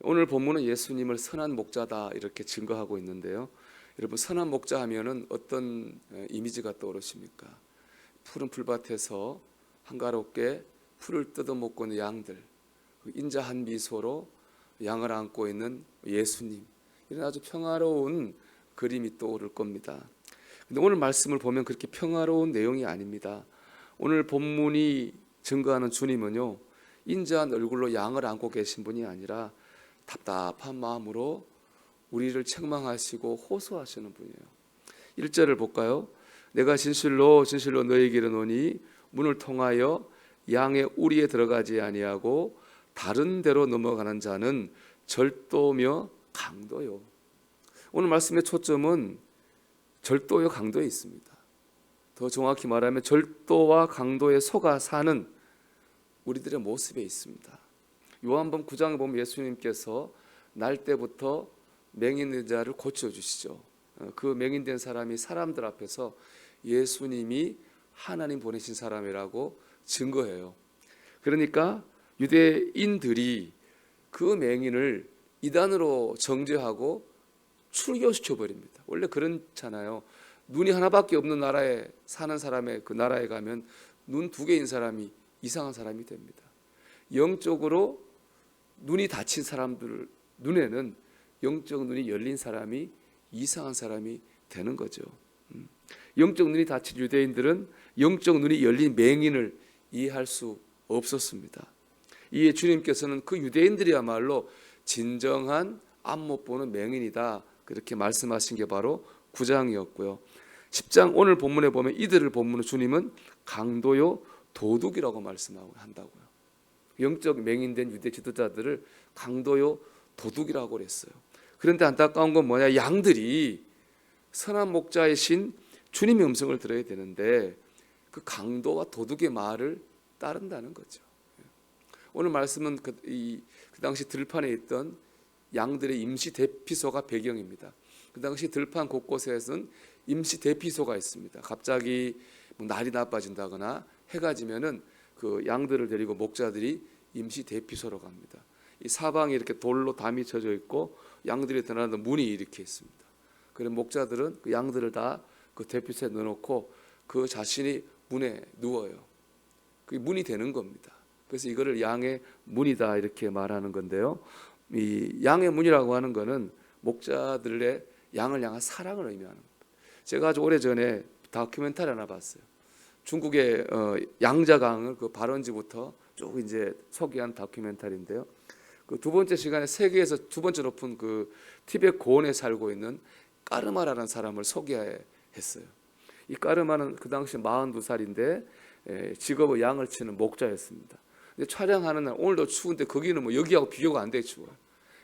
오늘 본문은 예수님을 선한 목자다 이렇게 증거하고 있는데요. 여러분, 선한 목자 하면은 어떤 이미지가 떠오르십니까? 푸른 풀밭에서 한가롭게 풀을 뜯어먹고 있는 양들, 인자한 미소로 양을 안고 있는 예수님, 이런 아주 평화로운 그림이 떠오를 겁니다. 근데 오늘 말씀을 보면 그렇게 평화로운 내용이 아닙니다. 오늘 본문이 증거하는 주님은요, 인자한 얼굴로 양을 안고 계신 분이 아니라 답답한 마음으로 우리를 책망하시고 호소하시는 분이에요. 1절을 볼까요? 내가 진실로 진실로 너희에게 이르노니 문을 통하여 양의 우리에 들어가지 아니하고 다른 데로 넘어가는 자는 절도며 강도요. 오늘 말씀의 초점은 절도요 강도에 있습니다. 더 정확히 말하면 절도와 강도에 속아 사는 우리들의 모습에 있습니다. 요한복음 9장에 보면 예수님께서 날 때부터 맹인된 자를 고쳐주시죠. 그 맹인된 사람이 사람들 앞에서 예수님이 하나님 보내신 사람이라고 증거해요. 그러니까 유대인들이 그 맹인을 이단으로 정죄하고 출교시켜 버립니다. 원래 그렇잖아요. 눈이 하나밖에 없는 나라에 사는 사람의 그 나라에 가면 눈 두 개인 사람이 이상한 사람이 됩니다. 영적으로 눈이 닫힌 사람들 눈에는 영적 눈이 열린 사람이 이상한 사람이 되는 거죠. 영적 눈이 닫힌 유대인들은 영적 눈이 열린 맹인을 이해할 수 없었습니다. 이에 주님께서는 그 유대인들이야말로 진정한 앞못 보는 맹인이다 그렇게 말씀하신 게 바로 9장이었고요. 10장 오늘 본문에 보면 이들을 본문으로 주님은 강도요 도둑이라고 말씀하고 한다고요. 영적 맹인된 유대 지도자들을 강도요 도둑이라고 그랬어요. 그런데 안타까운 건 뭐냐? 양들이 선한 목자이신 주님의 음성을 들어야 되는데 그 강도와 도둑의 말을 따른다는 거죠. 오늘 말씀은 그 당시 들판에 있던 양들의 임시 대피소가 배경입니다. 그 당시 들판 곳곳에는 임시 대피소가 있습니다. 갑자기 날이 나빠진다거나 해가 지면은 그 양들을 데리고 목자들이 임시 대피소로 갑니다. 이 사방이 이렇게 돌로 담이 쳐져 있고 양들이 들어가는 문이 이렇게 있습니다. 그래서 목자들은 그 양들을 다 그 대피소에 넣어놓고 그 자신이 문에 누워요. 그게 문이 되는 겁니다. 그래서 이거를 양의 문이다 이렇게 말하는 건데요. 이 양의 문이라고 하는 거는 목자들의 양을 향한 사랑을 의미하는 겁니다. 제가 아주 오래전에 다큐멘터리 하나 봤어요. 중국의 양자강을 그 발원지부터 쭉 이제 소개한 다큐멘터리인데요. 그 두 번째 시간에 세계에서 두 번째 높은 그 티베트 고원에 살고 있는 까르마라는 사람을 소개했어요. 이 까르마는 그 당시 42살인데 직업은 양을 치는 목자였습니다. 근데 촬영하는 날 오늘도 추운데 거기는 뭐 여기하고 비교가 안 되게 추워요.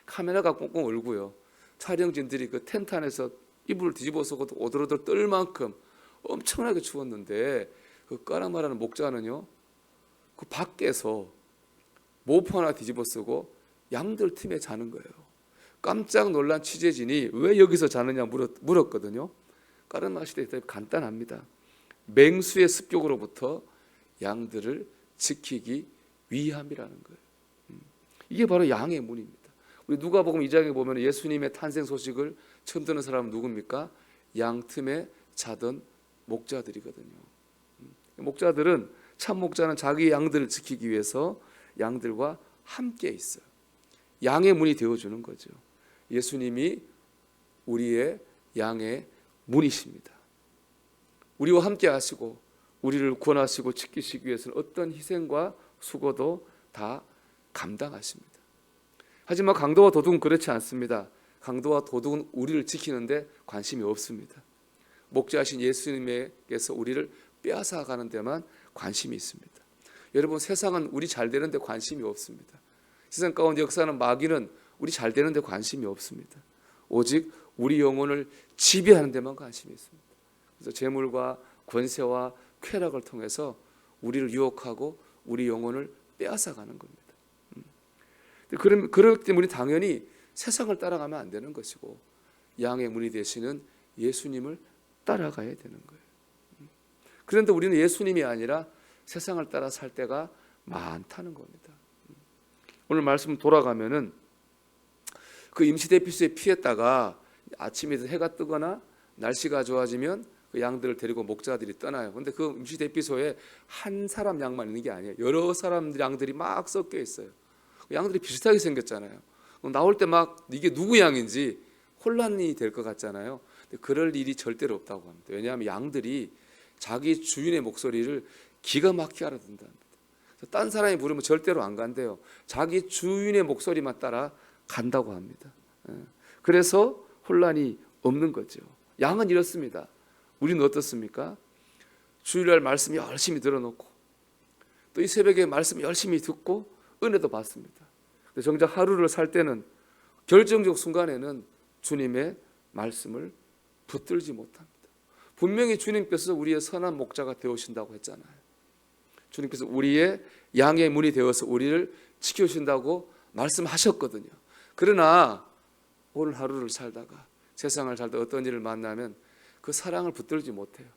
카메라가 꽁꽁 얼고요. 촬영진들이 그 텐트 안에서 이불을 뒤집어서 오들오들 떨 만큼 엄청나게 추웠는데 그 까르마라는 목자는요 그 밖에서 모포 하나 뒤집어 쓰고 양들 틈에 자는 거예요. 깜짝 놀란 취재진이 왜 여기서 자느냐 물었거든요. 까르마 시대에 간단합니다. 맹수의 습격으로부터 양들을 지키기 위함이라는 거예요. 이게 바로 양의 문입니다. 우리 누가복음 2장에 보면 예수님의 탄생 소식을 처음 듣는 사람은 누굽니까? 양 틈에 자던 목자들이거든요. 목자들은 참 목자는 자기 양들을 지키기 위해서 양들과 함께 있어요. 양의 문이 되어주는 거죠. 예수님이 우리의 양의 문이십니다. 우리와 함께 하시고 우리를 구원하시고 지키시기 위해서는 어떤 희생과 수고도 다 감당하십니다. 하지만 강도와 도둑은 그렇지 않습니다. 강도와 도둑은 우리를 지키는데 관심이 없습니다. 목자하신 예수님께서 우리를 빼앗아가는 데만 관심이 있습니다. 여러분, 세상은 우리 잘 되는 데 관심이 없습니다. 세상 가운데 역사하는 마귀는 우리 잘 되는 데 관심이 없습니다. 오직 우리 영혼을 지배하는 데만 관심이 있습니다. 그래서 재물과 권세와 쾌락을 통해서 우리를 유혹하고 우리 영혼을 빼앗아가는 겁니다. 그렇기 때문에 당연히 세상을 따라가면 안 되는 것이고 양의 문이 되시는 예수님을 따라가야 되는 거예요. 그런데 우리는 예수님이 아니라 세상을 따라 살 때가 많다는 겁니다. 오늘 말씀 돌아가면은 그 임시대피소에 피했다가 아침에 해가 뜨거나 날씨가 좋아지면 그 양들을 데리고 목자들이 떠나요. 근데 그 임시대피소에 한 사람 양만 있는 게 아니에요. 여러 사람 양들이 막 섞여 있어요. 양들이 비슷하게 생겼잖아요. 나올 때 막 이게 누구 양인지 혼란이 될 것 같잖아요. 근데 그럴 일이 절대로 없다고 합니다. 왜냐하면 양들이 자기 주인의 목소리를 기가 막히게 알아듣는답니다. 딴 사람이 부르면 절대로 안 간대요. 자기 주인의 목소리만 따라 간다고 합니다. 그래서 혼란이 없는 거죠. 양은 이렇습니다. 우리는 어떻습니까? 주일날 말씀 열심히 들어놓고 또 이 새벽에 말씀 열심히 듣고 은혜도 받습니다. 근데 정작 하루를 살 때는 결정적 순간에는 주님의 말씀을 붙들지 못합니다. 분명히 주님께서 우리의 선한 목자가 되어신다고 했잖아요. 주님께서 우리의 양의 문이 되어서 우리를 지켜주신다고 말씀하셨거든요. 그러나 오늘 하루를 살다가 세상을 살다 어떤 일을 만나면 그 사랑을 붙들지 못해요.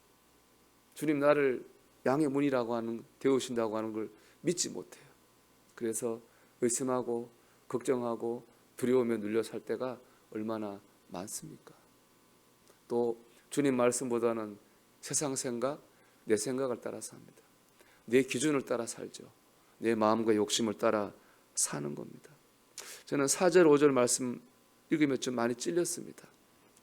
주님 나를 양의 문이라고 하는 되어주신다고 하는 걸 믿지 못해요. 그래서 의심하고 걱정하고 두려움에 눌려 살 때가 얼마나 많습니까? 또 주님 말씀보다는 세상 생각, 내 생각을 따라 삽니다. 내 기준을 따라 살죠. 내 마음과 욕심을 따라 사는 겁니다. 저는 4절 5절 말씀 읽으면 좀 많이 찔렸습니다.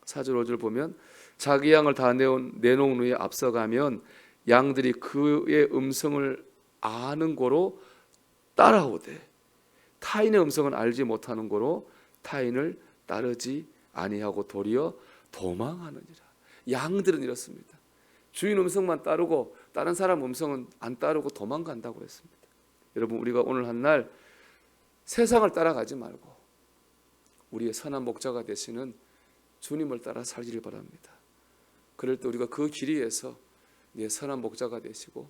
4절 5절 보면 자기 양을 다 내놓은 후에 앞서가면 양들이 그의 음성을 아는 고로 따라오되 타인의 음성은 알지 못하는 고로 타인을 따르지 아니하고 도리어 도망하느니라. 양들은 이렇습니다. 주인 음성만 따르고 다른 사람 음성은 안 따르고 도망간다고 했습니다. 여러분 우리가 오늘 한 날 세상을 따라가지 말고 우리의 선한 목자가 되시는 주님을 따라 살기를 바랍니다. 그럴 때 우리가 그 길 위에서 내 선한 목자가 되시고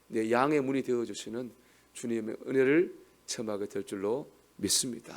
내 양의 문이 되어주시는 주님의 은혜를 체험하게 될 줄로 믿습니다.